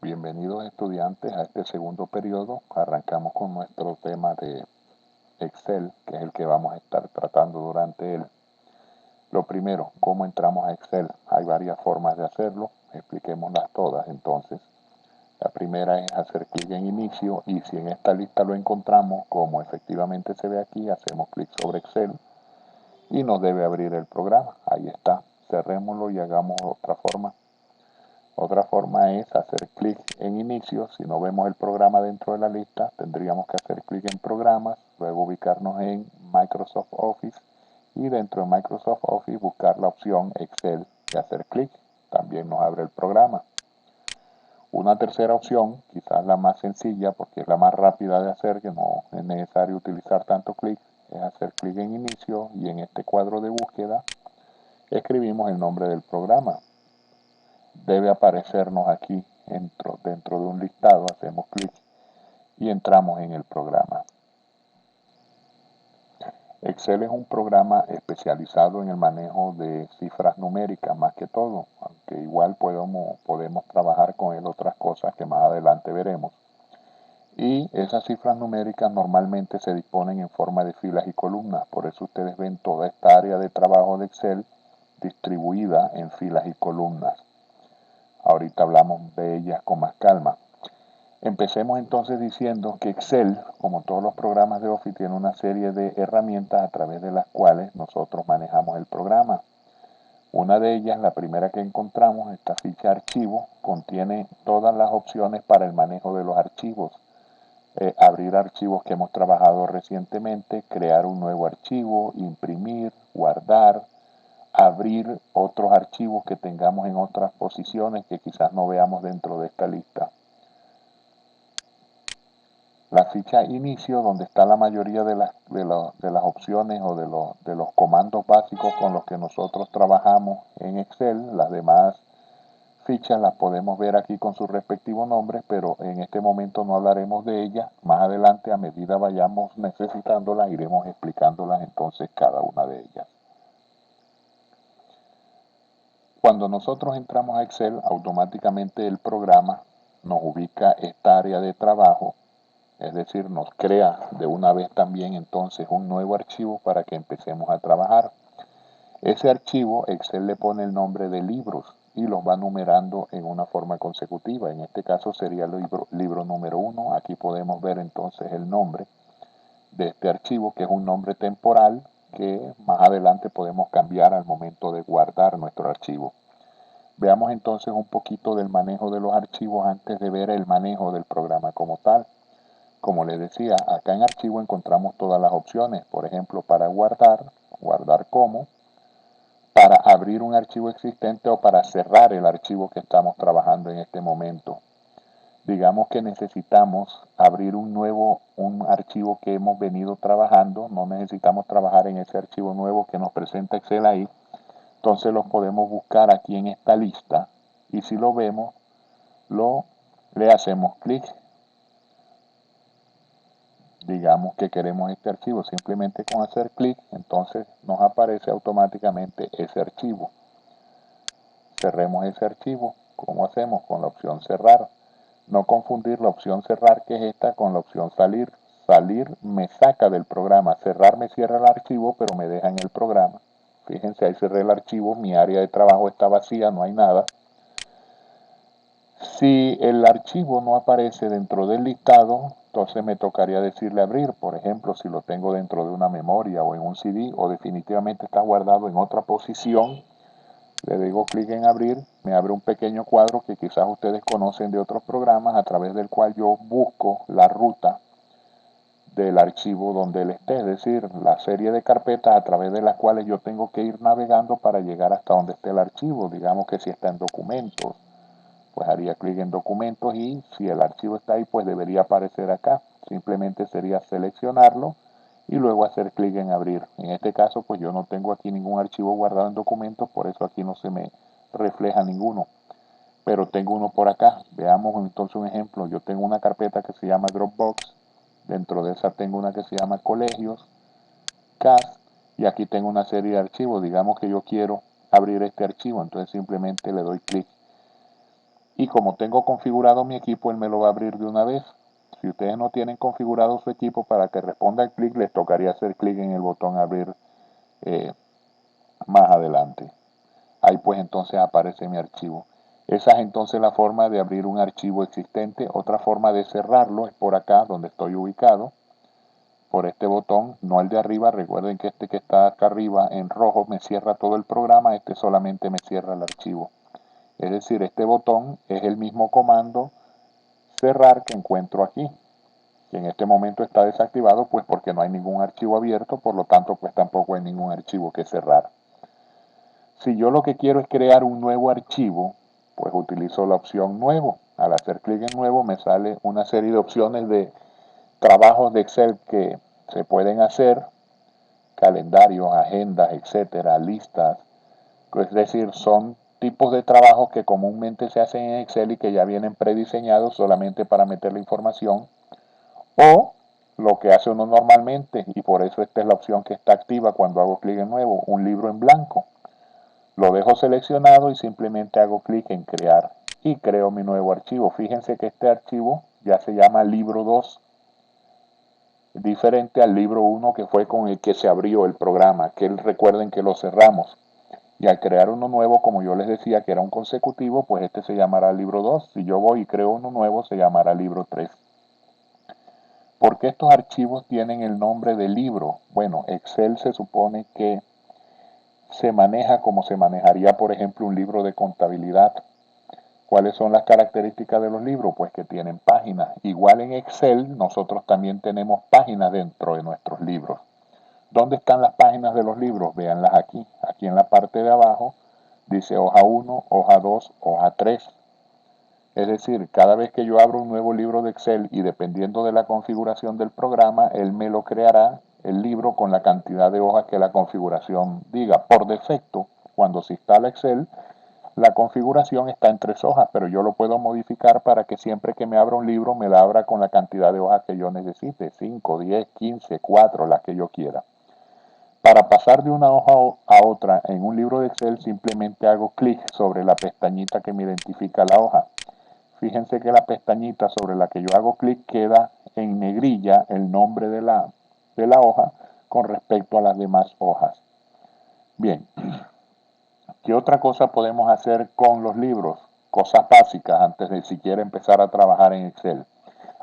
Bienvenidos estudiantes a este segundo periodo. Arrancamos con nuestro tema de Excel, que es el que vamos a estar tratando durante él. Lo primero, ¿cómo entramos a Excel? Hay varias formas de hacerlo, expliquémoslas todas entonces. La primera es hacer clic en inicio y si en esta lista lo encontramos, como efectivamente se ve aquí, hacemos clic sobre Excel y nos debe abrir el programa. Ahí está, cerrémoslo y hagamos otra forma. Otra forma es hacer clic en inicio. Si no vemos el programa dentro de la lista, tendríamos que hacer clic en programas, luego ubicarnos en Microsoft Office y dentro de Microsoft Office buscar la opción Excel y hacer clic. También nos abre el programa. Una tercera opción, quizás la más sencilla porque es la más rápida de hacer, que no es necesario utilizar tanto clic, es hacer clic en inicio y en este cuadro de búsqueda escribimos el nombre del programa. Debe aparecernos aquí dentro de un listado, hacemos clic y entramos en el programa. Excel es un programa especializado en el manejo de cifras numéricas más que todo, aunque igual podemos trabajar con él otras cosas que más adelante veremos. Y esas cifras numéricas normalmente se disponen en forma de filas y columnas, por eso ustedes ven toda esta área de trabajo de Excel distribuida en filas y columnas. Ahorita hablamos de ellas con más calma. Empecemos entonces diciendo que Excel, como todos los programas de Office, tiene una serie de herramientas a través de las cuales nosotros manejamos el programa. Una de ellas, la primera que encontramos, esta ficha archivo, contiene todas las opciones para el manejo de los archivos. Abrir archivos que hemos trabajado recientemente, crear un nuevo archivo, imprimir, guardar, abrir otros archivos que tengamos en otras posiciones que quizás no veamos dentro de esta lista. La ficha inicio, donde está la mayoría de las opciones o de los comandos básicos con los que nosotros trabajamos en Excel. Las demás fichas las podemos ver aquí con sus respectivos nombres, pero en este momento no hablaremos de ellas. Más adelante, a medida vayamos necesitándolas, iremos explicándolas entonces cada una de ellas. Cuando nosotros entramos a Excel, automáticamente el programa nos ubica esta área de trabajo. Es decir, nos crea de una vez también entonces un nuevo archivo para que empecemos a trabajar. Ese archivo Excel le pone el nombre de libros y los va numerando en una forma consecutiva. En este caso sería el libro número 1. Aquí podemos ver entonces el nombre de este archivo, que es un nombre temporal que más adelante podemos cambiar al momento de guardar nuestro archivo. Veamos entonces un poquito del manejo de los archivos antes de ver el manejo del programa como tal. Como les decía, acá en archivo encontramos todas las opciones. Por ejemplo, para guardar como, para abrir un archivo existente o para cerrar el archivo que estamos trabajando en este momento. Digamos que necesitamos abrir un archivo que hemos venido trabajando, no necesitamos trabajar en ese archivo nuevo que nos presenta Excel ahí, entonces lo podemos buscar aquí en esta lista y si lo vemos, le hacemos clic. Digamos que queremos este archivo, simplemente con hacer clic, entonces nos aparece automáticamente ese archivo. Cerremos ese archivo. ¿Cómo hacemos? Con la opción cerrar. No confundir la opción cerrar, que es esta, con la opción salir. Salir me saca del programa, cerrar me cierra el archivo, pero me deja en el programa. Fíjense, ahí cerré el archivo, mi área de trabajo está vacía, no hay nada. Si el archivo no aparece dentro del listado, entonces me tocaría decirle abrir. Por ejemplo, si lo tengo dentro de una memoria o en un CD o definitivamente está guardado en otra posición, le digo clic en abrir, me abre un pequeño cuadro que quizás ustedes conocen de otros programas a través del cual yo busco la ruta del archivo donde él esté, es decir, la serie de carpetas a través de las cuales yo tengo que ir navegando para llegar hasta donde esté el archivo. Digamos que si está en documentos, pues haría clic en documentos y si el archivo está ahí, pues debería aparecer acá. Simplemente sería seleccionarlo y luego hacer clic en abrir. En este caso, pues yo no tengo aquí ningún archivo guardado en documentos, por eso aquí no se me refleja ninguno. Pero tengo uno por acá. Veamos entonces un ejemplo. Yo tengo una carpeta que se llama Dropbox. Dentro de esa tengo una que se llama Colegios, CAS, y aquí tengo una serie de archivos. Digamos que yo quiero abrir este archivo, entonces simplemente le doy clic Y como tengo configurado mi equipo, él me lo va a abrir de una vez. Si ustedes no tienen configurado su equipo, para que responda al clic, les tocaría hacer clic en el botón abrir más adelante. Ahí pues entonces aparece mi archivo. Esa es entonces la forma de abrir un archivo existente. Otra forma de cerrarlo es por acá donde estoy ubicado, por este botón, no el de arriba. Recuerden que este que está acá arriba en rojo me cierra todo el programa, este solamente me cierra el archivo. Es decir, este botón es el mismo comando cerrar que encuentro aquí, que en este momento está desactivado pues porque no hay ningún archivo abierto, por lo tanto pues tampoco hay ningún archivo que cerrar. Si yo lo que quiero es crear un nuevo archivo, pues utilizo la opción nuevo. Al hacer clic en nuevo me sale una serie de opciones de trabajos de Excel que se pueden hacer, calendarios, agendas, etcétera, listas. Es decir, son tipos de trabajos que comúnmente se hacen en Excel y que ya vienen prediseñados solamente para meter la información, o lo que hace uno normalmente, y por eso esta es la opción que está activa cuando hago clic en nuevo, un libro en blanco. Lo dejo seleccionado y simplemente hago clic en crear y creo mi nuevo archivo. Fíjense que este archivo ya se llama libro 2, diferente al libro 1 que fue con el que se abrió el programa, que recuerden que lo cerramos. Y al crear uno nuevo, como yo les decía que era un consecutivo, pues este se llamará libro 2. Si yo voy y creo uno nuevo, se llamará libro 3. ¿Por qué estos archivos tienen el nombre de libro? Bueno, Excel se supone que se maneja como se manejaría, por ejemplo, un libro de contabilidad. ¿Cuáles son las características de los libros? Pues que tienen páginas. Igual en Excel, nosotros también tenemos páginas dentro de nuestros libros. ¿Dónde están las páginas de los libros? Véanlas aquí. Aquí en la parte de abajo dice hoja 1, hoja 2, hoja 3. Es decir, cada vez que yo abro un nuevo libro de Excel y dependiendo de la configuración del programa, él me lo creará el libro con la cantidad de hojas que la configuración diga. Por defecto, cuando se instala Excel, la configuración está en 3 hojas, pero yo lo puedo modificar para que siempre que me abra un libro me la abra con la cantidad de hojas que yo necesite, 5, 10, 15, 4, las que yo quiera. Para pasar de una hoja a otra en un libro de Excel, simplemente hago clic sobre la pestañita que me identifica la hoja. Fíjense que la pestañita sobre la que yo hago clic queda en negrilla el nombre de la hoja con respecto a las demás hojas. Bien, ¿qué otra cosa podemos hacer con los libros? Cosas básicas antes de siquiera empezar a trabajar en Excel.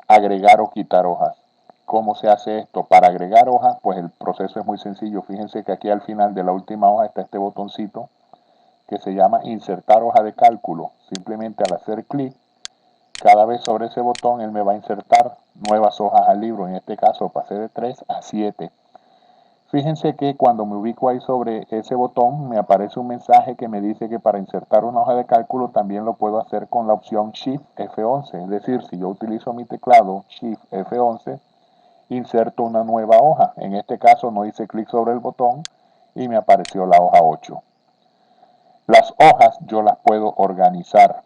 Agregar o quitar hojas. ¿Cómo se hace esto? Para agregar hojas, pues el proceso es muy sencillo. Fíjense que aquí al final de la última hoja está este botoncito que se llama insertar hoja de cálculo. Simplemente al hacer clic, cada vez sobre ese botón él me va a insertar nuevas hojas al libro. En este caso pasé de 3 a 7. Fíjense que cuando me ubico ahí sobre ese botón me aparece un mensaje que me dice que para insertar una hoja de cálculo también lo puedo hacer con la opción Shift F11. Es decir, si yo utilizo mi teclado Shift F11, inserto una nueva hoja. En este caso no hice clic sobre el botón y me apareció la hoja 8. Las hojas yo las puedo organizar.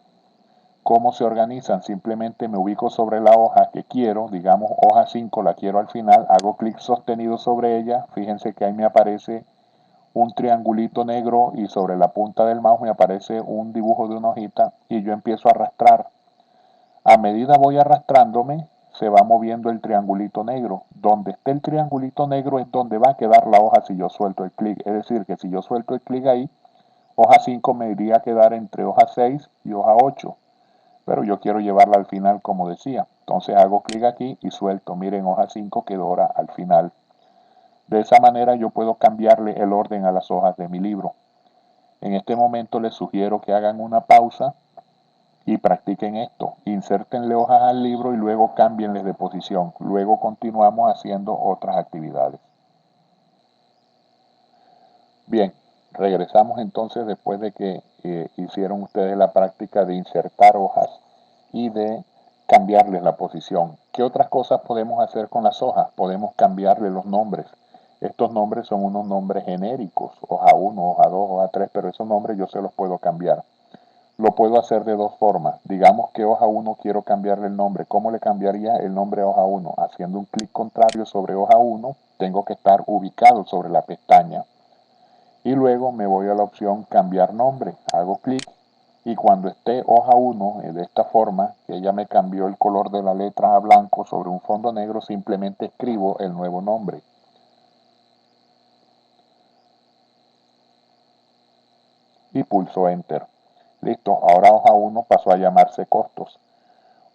¿Cómo se organizan? Simplemente me ubico sobre la hoja que quiero, digamos hoja 5 la quiero al final, hago clic sostenido sobre ella, fíjense que ahí me aparece un triangulito negro y sobre la punta del mouse me aparece un dibujo de una hojita y yo empiezo a arrastrar. A medida voy arrastrándome, se va moviendo el triangulito negro. Donde esté el triangulito negro es donde va a quedar la hoja si yo suelto el clic. Es decir, que si yo suelto el clic ahí, hoja 5 me iría a quedar entre hoja 6 y hoja 8. Pero yo quiero llevarla al final como decía. Entonces hago clic aquí y suelto. Miren, hoja 5 quedó ahora al final. De esa manera yo puedo cambiarle el orden a las hojas de mi libro. En este momento les sugiero que hagan una pausa y practiquen esto. Insértenle hojas al libro y luego cámbienles de posición. Luego continuamos haciendo otras actividades. Bien, regresamos entonces después de que hicieron ustedes la práctica de insertar hojas y de cambiarles la posición. ¿Qué otras cosas podemos hacer con las hojas? Podemos cambiarle los nombres. Estos nombres son unos nombres genéricos, hoja 1, hoja 2, hoja 3, pero esos nombres yo se los puedo cambiar. Lo puedo hacer de dos formas. Digamos que hoja 1 quiero cambiarle el nombre. ¿Cómo le cambiaría el nombre a hoja 1? Haciendo un clic contrario sobre hoja 1, tengo que estar ubicado sobre la pestaña. Y luego me voy a la opción cambiar nombre. Hago clic Y cuando esté hoja 1 de esta forma, que ella me cambió el color de la letra a blanco sobre un fondo negro, simplemente escribo el nuevo nombre. Y pulso Enter. Listo, ahora hoja 1 pasó a llamarse costos.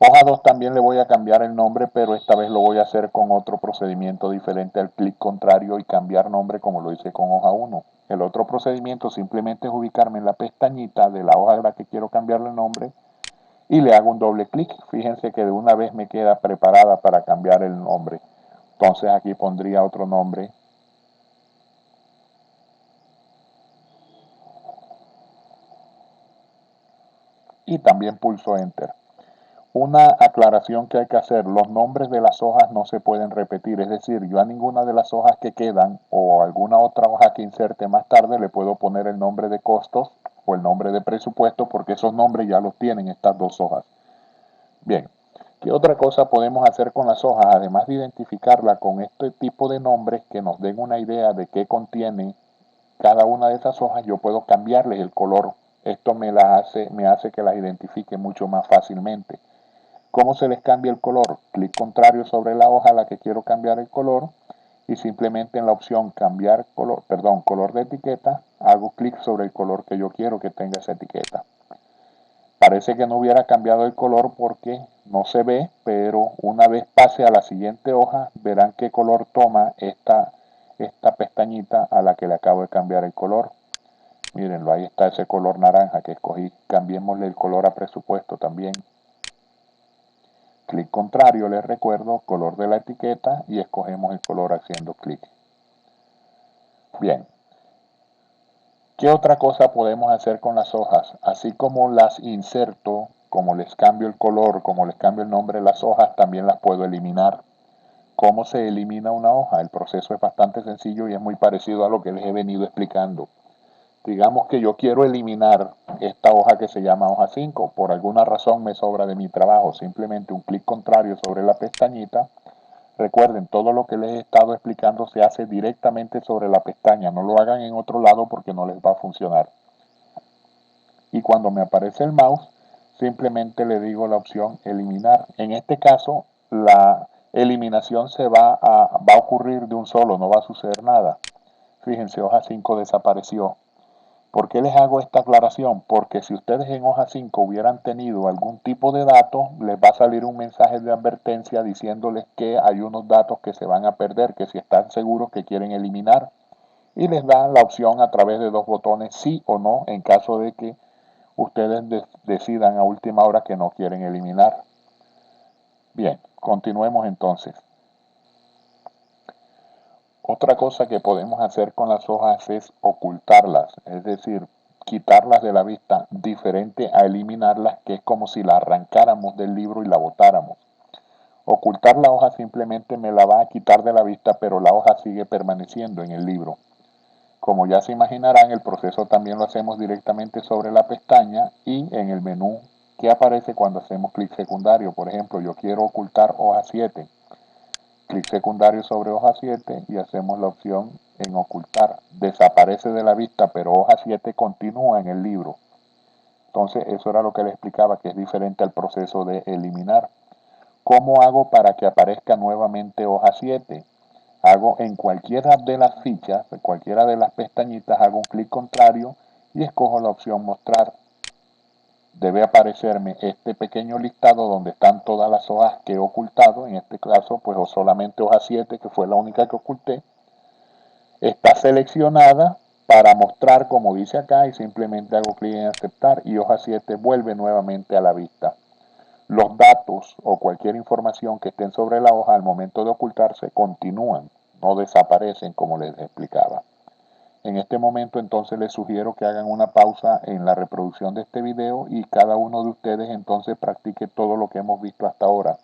Hoja 2 también le voy a cambiar el nombre, pero esta vez lo voy a hacer con otro procedimiento diferente al clic contrario y cambiar nombre como lo hice con hoja 1. El otro procedimiento simplemente es ubicarme en la pestañita de la hoja a la que quiero cambiarle el nombre y le hago un doble clic. Fíjense que de una vez me queda preparada para cambiar el nombre. Entonces aquí pondría otro nombre y también pulso Enter. Una aclaración que hay que hacer, los nombres de las hojas no se pueden repetir, es decir, yo a ninguna de las hojas que quedan o alguna otra hoja que inserte más tarde le puedo poner el nombre de costos o el nombre de presupuesto porque esos nombres ya los tienen estas dos hojas. Bien, ¿qué otra cosa podemos hacer con las hojas? Además de identificarla con este tipo de nombres que nos den una idea de qué contiene cada una de esas hojas, yo puedo cambiarles el color. Esto me hace que las identifique mucho más fácilmente. ¿Cómo se les cambia el color? Clic contrario sobre la hoja a la que quiero cambiar el color y simplemente en la opción cambiar color, color de etiqueta, hago clic sobre el color que yo quiero que tenga esa etiqueta. Parece que no hubiera cambiado el color porque no se ve, pero una vez pase a la siguiente hoja, verán qué color toma esta pestañita a la que le acabo de cambiar el color. Mírenlo, ahí está ese color naranja que escogí. Cambiémosle el color a presupuesto también. Clic contrario, les recuerdo, color de la etiqueta y escogemos el color haciendo clic. Bien. ¿Qué otra cosa podemos hacer con las hojas? Así como las inserto, como les cambio el color, como les cambio el nombre de las hojas, también las puedo eliminar. ¿Cómo se elimina una hoja? El proceso es bastante sencillo y es muy parecido a lo que les he venido explicando. Digamos que yo quiero eliminar esta hoja que se llama hoja 5. Por alguna razón me sobra de mi trabajo. Simplemente un clic contrario sobre la pestañita. Recuerden, todo lo que les he estado explicando se hace directamente sobre la pestaña. No lo hagan en otro lado porque no les va a funcionar. Y cuando me aparece el mouse, simplemente le digo la opción eliminar. En este caso, la eliminación va a ocurrir de un solo, no va a suceder nada. Fíjense, hoja 5 desapareció. ¿Por qué les hago esta aclaración? Porque si ustedes en hoja 5 hubieran tenido algún tipo de datos, les va a salir un mensaje de advertencia diciéndoles que hay unos datos que se van a perder, que si están seguros que quieren eliminar. Y les dan la opción a través de dos botones sí o no en caso de que ustedes decidan a última hora que no quieren eliminar. Bien, continuemos entonces. Otra cosa que podemos hacer con las hojas es ocultarlas, es decir, quitarlas de la vista, diferente a eliminarlas, que es como si la arrancáramos del libro y la botáramos. Ocultar la hoja simplemente me la va a quitar de la vista, pero la hoja sigue permaneciendo en el libro. Como ya se imaginarán, el proceso también lo hacemos directamente sobre la pestaña y en el menú que aparece cuando hacemos clic secundario. Por ejemplo, yo quiero ocultar hoja 7. Clic secundario sobre hoja 7 y hacemos la opción en ocultar. Desaparece de la vista, pero hoja 7 continúa en el libro. Entonces, eso era lo que les explicaba, que es diferente al proceso de eliminar. ¿Cómo hago para que aparezca nuevamente hoja 7? Hago en cualquiera de las fichas, en cualquiera de las pestañitas, hago un clic contrario y escojo la opción mostrar. Debe aparecerme este pequeño listado donde están todas las hojas que he ocultado, en este caso pues o solamente hoja 7 que fue la única que oculté, está seleccionada para mostrar como dice acá y simplemente hago clic en aceptar y hoja 7 vuelve nuevamente a la vista. Los datos o cualquier información que estén sobre la hoja al momento de ocultarse continúan, no desaparecen como les explicaba. En este momento entonces les sugiero que hagan una pausa en la reproducción de este video y cada uno de ustedes entonces practique todo lo que hemos visto hasta ahora.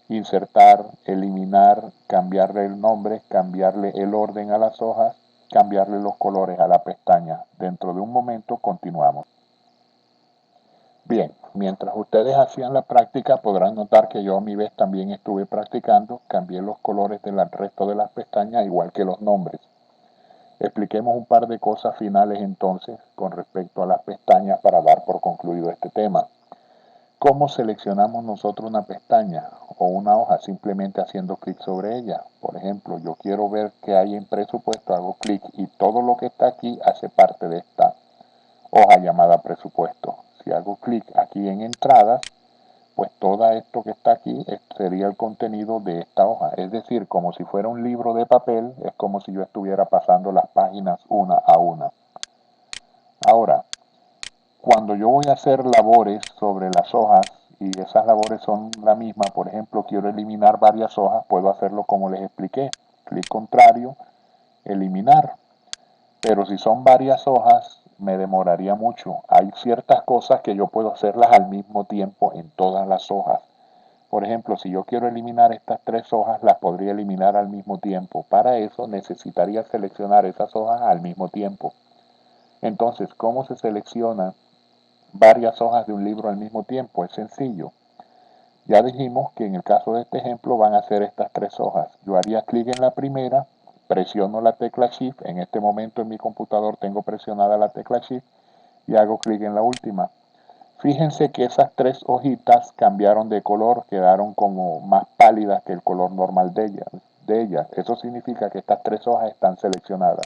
Insertar, eliminar, cambiarle el nombre, cambiarle el orden a las hojas, cambiarle los colores a la pestaña. Dentro de un momento continuamos. Bien, mientras ustedes hacían la práctica podrán notar que yo a mi vez también estuve practicando, cambié los colores del resto de las pestañas igual que los nombres. Expliquemos un par de cosas finales entonces con respecto a las pestañas para dar por concluido este tema. ¿Cómo seleccionamos nosotros una pestaña o una hoja? Simplemente haciendo clic sobre ella. Por ejemplo, yo quiero ver qué hay en presupuesto, hago clic y todo lo que está aquí hace parte de esta hoja llamada presupuesto. Si hago clic aquí en entradas, pues todo esto que está aquí sería el contenido de esta hoja. Es decir, como si fuera un libro de papel, es como si yo estuviera pasando las páginas una a una. Ahora, cuando yo voy a hacer labores sobre las hojas y esas labores son la misma, por ejemplo, quiero eliminar varias hojas, puedo hacerlo como les expliqué. Clic contrario, eliminar. Pero si son varias hojas, me demoraría mucho. Hay ciertas cosas que yo puedo hacerlas al mismo tiempo en todas las hojas. Por ejemplo, si yo quiero eliminar estas 3 hojas, las podría eliminar al mismo tiempo. Para eso necesitaría seleccionar esas hojas al mismo tiempo. Entonces, ¿cómo se selecciona varias hojas de un libro al mismo tiempo? Es sencillo. Ya dijimos que en el caso de este ejemplo van a ser estas 3 hojas. Yo haría clic en la primera, presiono la tecla Shift. En este momento en mi computador tengo presionada la tecla Shift y hago clic en la última. Fíjense que esas 3 hojitas cambiaron de color, quedaron como más pálidas que el color normal de ellas. Eso significa que estas 3 hojas están seleccionadas.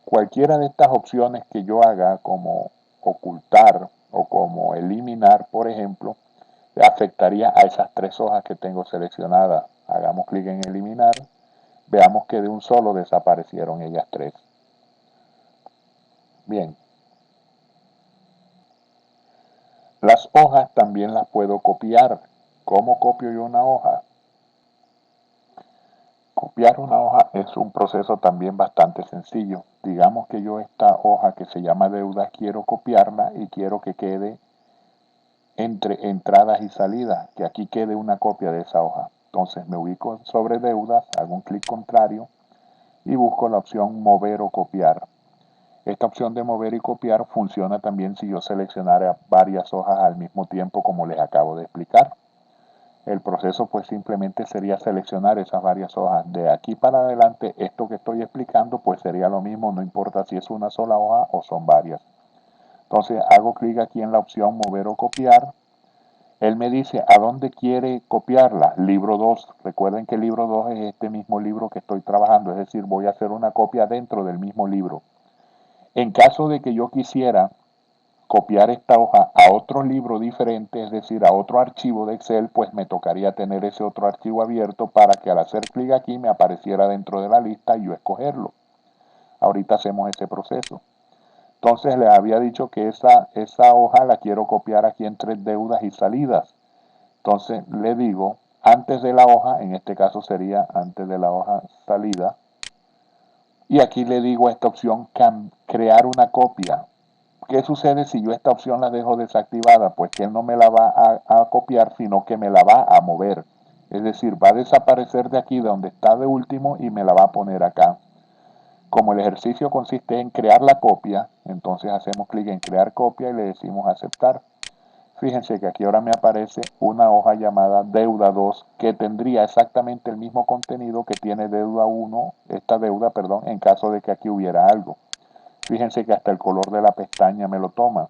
Cualquiera de estas opciones que yo haga, como ocultar o como eliminar, por ejemplo, afectaría a esas 3 hojas que tengo seleccionadas. Hagamos clic en eliminar. Veamos que de un solo desaparecieron ellas 3. Bien. Las hojas también las puedo copiar. ¿Cómo copio yo una hoja? Copiar una hoja es un proceso también bastante sencillo. Digamos que yo esta hoja que se llama deudas quiero copiarla y quiero que quede entre entradas y salidas, que aquí quede una copia de esa hoja. Entonces me ubico sobre deudas, hago un clic contrario y busco la opción mover o copiar. Esta opción de mover y copiar funciona también si yo seleccionara varias hojas al mismo tiempo, como les acabo de explicar. El proceso pues simplemente sería seleccionar esas varias hojas. De aquí para adelante, esto que estoy explicando pues sería lo mismo, no importa si es una sola hoja o son varias. Entonces hago clic aquí en la opción mover o copiar. Él me dice a dónde quiere copiarla. Libro 2. Recuerden que el libro 2 es este mismo libro que estoy trabajando, es decir, voy a hacer una copia dentro del mismo libro. En caso de que yo quisiera copiar esta hoja a otro libro diferente, es decir, a otro archivo de Excel, pues me tocaría tener ese otro archivo abierto para que al hacer clic aquí me apareciera dentro de la lista y yo escogerlo. Ahorita hacemos ese proceso. Entonces les había dicho que esa hoja la quiero copiar aquí entre deudas y salidas. Entonces le digo, antes de la hoja, en este caso sería antes de la hoja salida, y aquí le digo a esta opción crear una copia. ¿Qué sucede si yo esta opción la dejo desactivada? Pues que él no me la va a copiar, sino que me la va a mover. Es decir, va a desaparecer de aquí donde está de último y me la va a poner acá. Como el ejercicio consiste en crear la copia, entonces hacemos clic en crear copia y le decimos aceptar. Fíjense que aquí ahora me aparece una hoja llamada deuda 2 que tendría exactamente el mismo contenido que tiene deuda 1, esta deuda, perdón, en caso de que aquí hubiera algo. Fíjense que hasta el color de la pestaña me lo toma.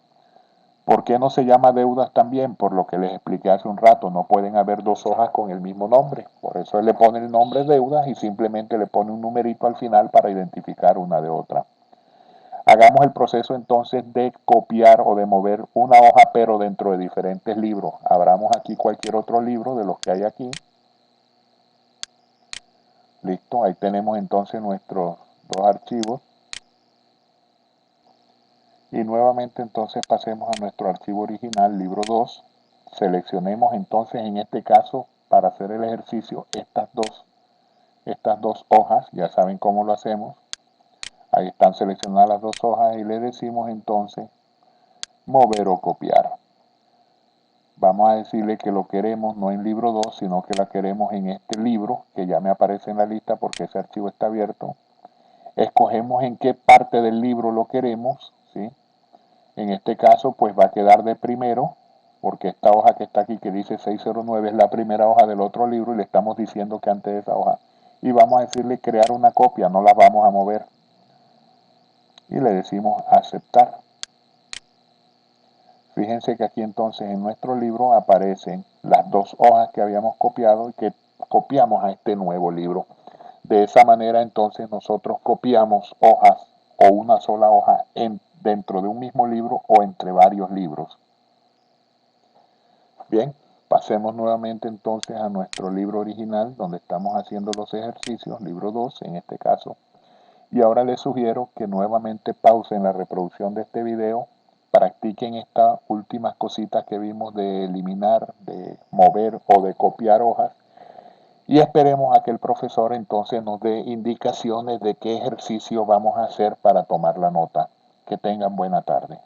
¿Por qué no se llama deudas también? Por lo que les expliqué hace un rato, no pueden haber 2 hojas con el mismo nombre. Por eso él le pone el nombre deudas y simplemente le pone un numerito al final para identificar una de otra. Hagamos el proceso entonces de copiar o de mover una hoja, pero dentro de diferentes libros. Abramos aquí cualquier otro libro de los que hay aquí. Listo, ahí tenemos entonces nuestros 2 archivos. Y nuevamente entonces pasemos a nuestro archivo original, libro 2. Seleccionemos entonces en este caso, para hacer el ejercicio, estas dos hojas. Ya saben cómo lo hacemos. Ahí están seleccionadas las 2 hojas y le decimos entonces mover o copiar. Vamos a decirle que lo queremos no en libro 2, sino que la queremos en este libro, que ya me aparece en la lista porque ese archivo está abierto. Escogemos en qué parte del libro lo queremos, ¿sí? En este caso, pues va a quedar de primero, porque esta hoja que está aquí que dice 609 es la primera hoja del otro libro y le estamos diciendo que antes de esa hoja. Y vamos a decirle crear una copia, no la vamos a mover. y le decimos aceptar. Fíjense que aquí entonces en nuestro libro aparecen las dos hojas que habíamos copiado y que copiamos a este nuevo libro. De esa manera entonces nosotros copiamos hojas o una sola hoja dentro de un mismo libro o entre varios libros. Bien, pasemos nuevamente entonces a nuestro libro original donde estamos haciendo los ejercicios, libro 2 en este caso. Y ahora les sugiero que nuevamente pausen la reproducción de este video, practiquen estas últimas cositas que vimos de eliminar, de mover o de copiar hojas y esperemos a que el profesor entonces nos dé indicaciones de qué ejercicio vamos a hacer para tomar la nota. Que tengan buena tarde.